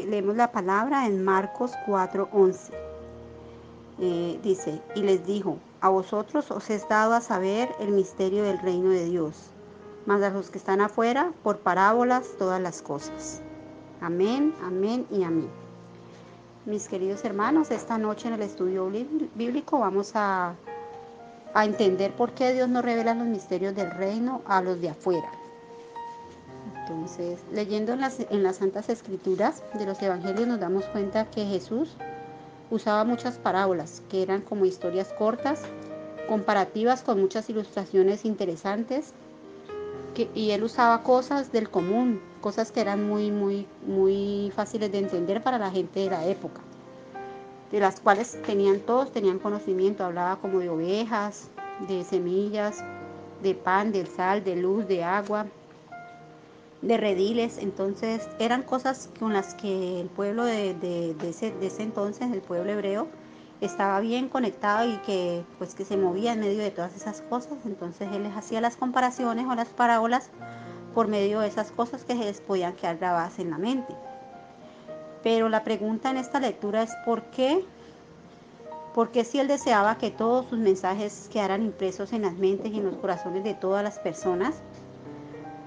leemos la palabra en Marcos 4:11. Dice, y les dijo, a vosotros os es dado a saber el misterio del reino de Dios, mas a los que están afuera, por parábolas, todas las cosas. Amén, amén y amén. Mis queridos hermanos, esta noche en el estudio bíblico vamos a entender por qué Dios nos revela los misterios del reino a los de afuera. Entonces, leyendo en las Santas Escrituras de los Evangelios nos damos cuenta que Jesús usaba muchas parábolas, que eran como historias cortas, comparativas con muchas ilustraciones interesantes, y él usaba cosas del común, cosas que eran muy fáciles de entender para la gente de la época, de las cuales todos tenían conocimiento. Hablaba como de ovejas, de semillas, de pan, de sal, de luz, de agua, de rediles. Entonces eran cosas con las que el pueblo de ese entonces, el pueblo hebreo, estaba bien conectado y que se movía en medio de todas esas cosas. Entonces él les hacía las comparaciones o las parábolas por medio de esas cosas que se les podían quedar grabadas en la mente. Pero la pregunta en esta lectura es ¿por qué? Porque si él deseaba que todos sus mensajes quedaran impresos en las mentes y en los corazones de todas las personas,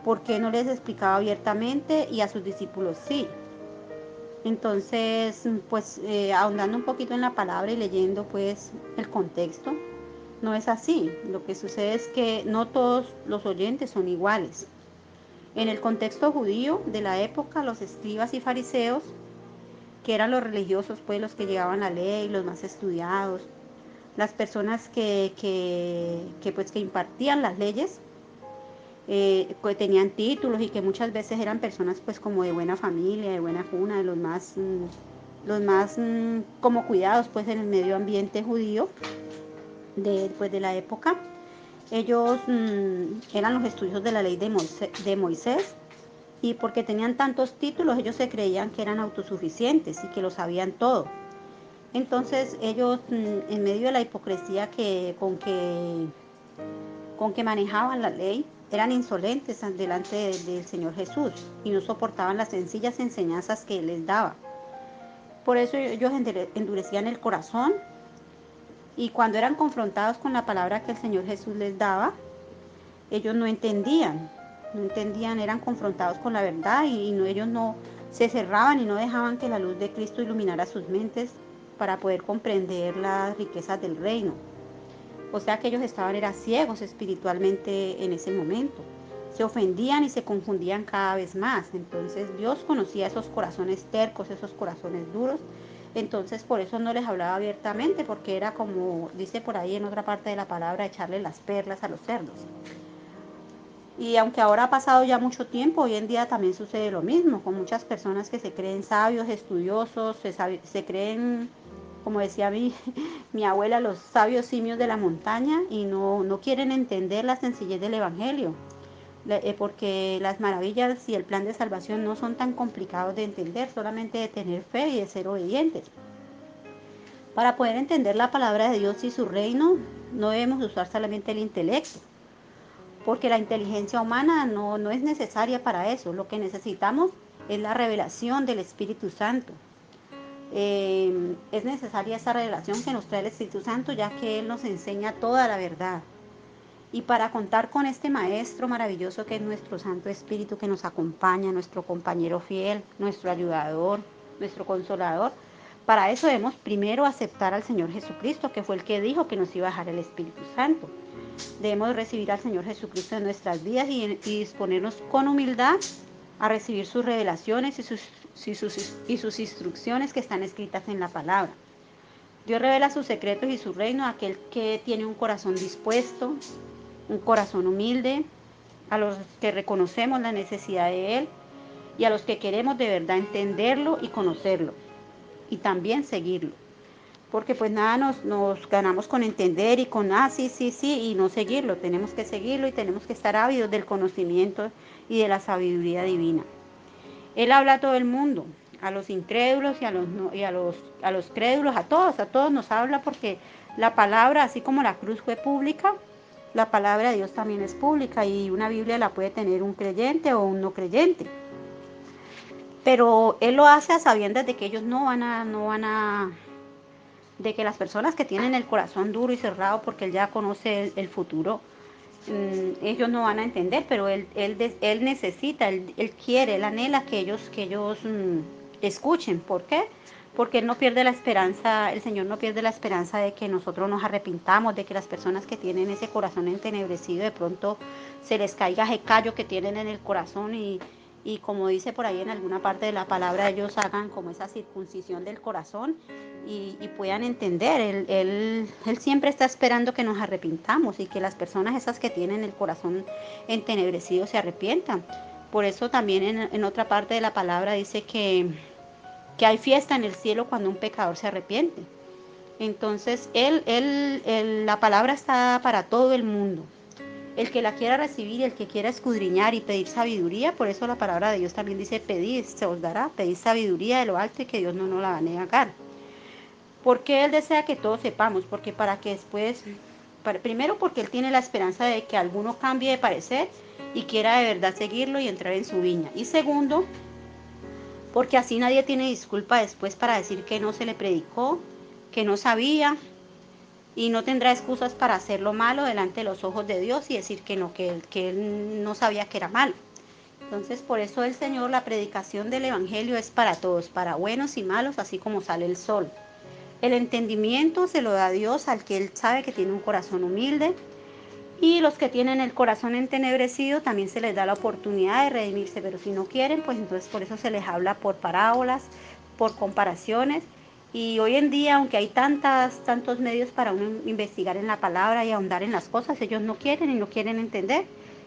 ¿por qué no les explicaba abiertamente y a sus discípulos sí? Entonces, ahondando un poquito en la palabra y leyendo el contexto, no es así. Lo que sucede es que no todos los oyentes son iguales. En el contexto judío de la época, los escribas y fariseos, que eran los religiosos, los que llevaban la ley, los más estudiados, las personas que impartían las leyes, que tenían títulos y que muchas veces eran personas como de buena familia, de buena cuna, de los más como cuidados en el medio ambiente judío de la época. Ellos eran los estudiosos de la ley de Moisés, y porque tenían tantos títulos ellos se creían que eran autosuficientes y que lo sabían todo. Entonces ellos, en medio de la hipocresía con que manejaban la ley, eran insolentes delante del Señor Jesús y no soportaban las sencillas enseñanzas que Él les daba. Por eso ellos endurecían el corazón, y cuando eran confrontados con la palabra que el Señor Jesús les daba, ellos no entendían, eran confrontados con la verdad y ellos no se cerraban y no dejaban que la luz de Cristo iluminara sus mentes para poder comprender las riquezas del reino. O sea que ellos estaban ciegos espiritualmente en ese momento. Se ofendían y se confundían cada vez más. Entonces Dios conocía esos corazones tercos, esos corazones duros. Entonces por eso no les hablaba abiertamente, porque era como dice por ahí en otra parte de la palabra, echarle las perlas a los cerdos. Y aunque ahora ha pasado ya mucho tiempo, hoy en día también sucede lo mismo, con muchas personas que se creen sabios, estudiosos, se creen, como decía mi abuela, los sabios simios de la montaña, y no quieren entender la sencillez del Evangelio, porque las maravillas y el plan de salvación no son tan complicados de entender, solamente de tener fe y de ser obedientes. Para poder entender la palabra de Dios y su reino, no debemos usar solamente el intelecto, porque la inteligencia humana no es necesaria para eso. Lo que necesitamos es la revelación del Espíritu Santo. Es necesaria esa revelación que nos trae el Espíritu Santo, ya que Él nos enseña toda la verdad. Y para contar con este Maestro maravilloso que es nuestro Santo Espíritu, que nos acompaña, nuestro compañero fiel, nuestro ayudador, nuestro consolador, para eso debemos primero aceptar al Señor Jesucristo, que fue el que dijo que nos iba a dejar el Espíritu Santo. Debemos recibir al Señor Jesucristo en nuestras vidas y disponernos con humildad a recibir sus revelaciones y sus instrucciones que están escritas en la palabra. Dios revela sus secretos y su reino a aquel que tiene un corazón dispuesto, un corazón humilde, a los que reconocemos la necesidad de Él y a los que queremos de verdad entenderlo y conocerlo y también seguirlo. Porque nada nos ganamos con entender y con sí, y no seguirlo. Tenemos que seguirlo y tenemos que estar ávidos del conocimiento y de la sabiduría divina. Él habla a todo el mundo, a los incrédulos y a los crédulos, a todos nos habla, porque la palabra, así como la cruz fue pública, la palabra de Dios también es pública, y una Biblia la puede tener un creyente o un no creyente. Pero Él lo hace a sabiendas de que ellos de que las personas que tienen el corazón duro y cerrado, porque Él ya conoce el futuro, ellos no van a entender, pero él necesita, él quiere, él anhela que ellos escuchen. ¿Por qué? Porque Él no pierde la esperanza, el Señor no pierde la esperanza de que nosotros nos arrepintamos, de que las personas que tienen ese corazón entenebrecido de pronto se les caiga ese callo que tienen en el corazón y como dice por ahí en alguna parte de la palabra, ellos hagan como esa circuncisión del corazón y puedan entender. Él siempre está esperando que nos arrepintamos y que las personas esas que tienen el corazón entenebrecido se arrepientan. Por eso también en otra parte de la palabra dice que hay fiesta en el cielo cuando un pecador se arrepiente. Entonces, la palabra está para todo el mundo. El que la quiera recibir, el que quiera escudriñar y pedir sabiduría, por eso la palabra de Dios también dice, pedid, se os dará, pedid sabiduría de lo alto y que Dios no nos la va a negar. Porque Él desea que todos sepamos, porque para que después, primero porque Él tiene la esperanza de que alguno cambie de parecer y quiera de verdad seguirlo y entrar en su viña. Y segundo, porque así nadie tiene disculpa después para decir que no se le predicó, que no sabía y no tendrá excusas para hacer lo malo delante de los ojos de Dios y decir que no, que él no sabía que era malo. Entonces, por eso el Señor, la predicación del Evangelio es para todos, para buenos y malos, así como sale el sol. El entendimiento se lo da Dios al que Él sabe que tiene un corazón humilde y los que tienen el corazón entenebrecido también se les da la oportunidad de redimirse, pero si no quieren, pues entonces por eso se les habla por parábolas, por comparaciones. Y hoy en día, aunque hay tantos medios para uno investigar en la palabra y ahondar en las cosas, ellos no quieren y no quieren entender.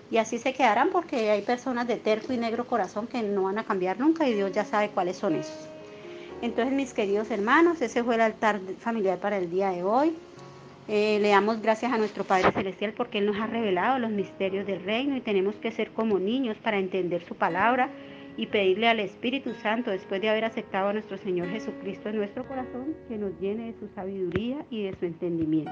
Y así se quedarán porque hay personas de terco y negro corazón que no van a cambiar nunca y Dios ya sabe cuáles son esos. Entonces, mis queridos hermanos, ese fue el altar familiar para el día de hoy. Le damos gracias a nuestro Padre Celestial porque Él nos ha revelado los misterios del reino y tenemos que ser como niños para entender su palabra y pedirle al Espíritu Santo, después de haber aceptado a nuestro Señor Jesucristo en nuestro corazón, que nos llene de su sabiduría y de su entendimiento.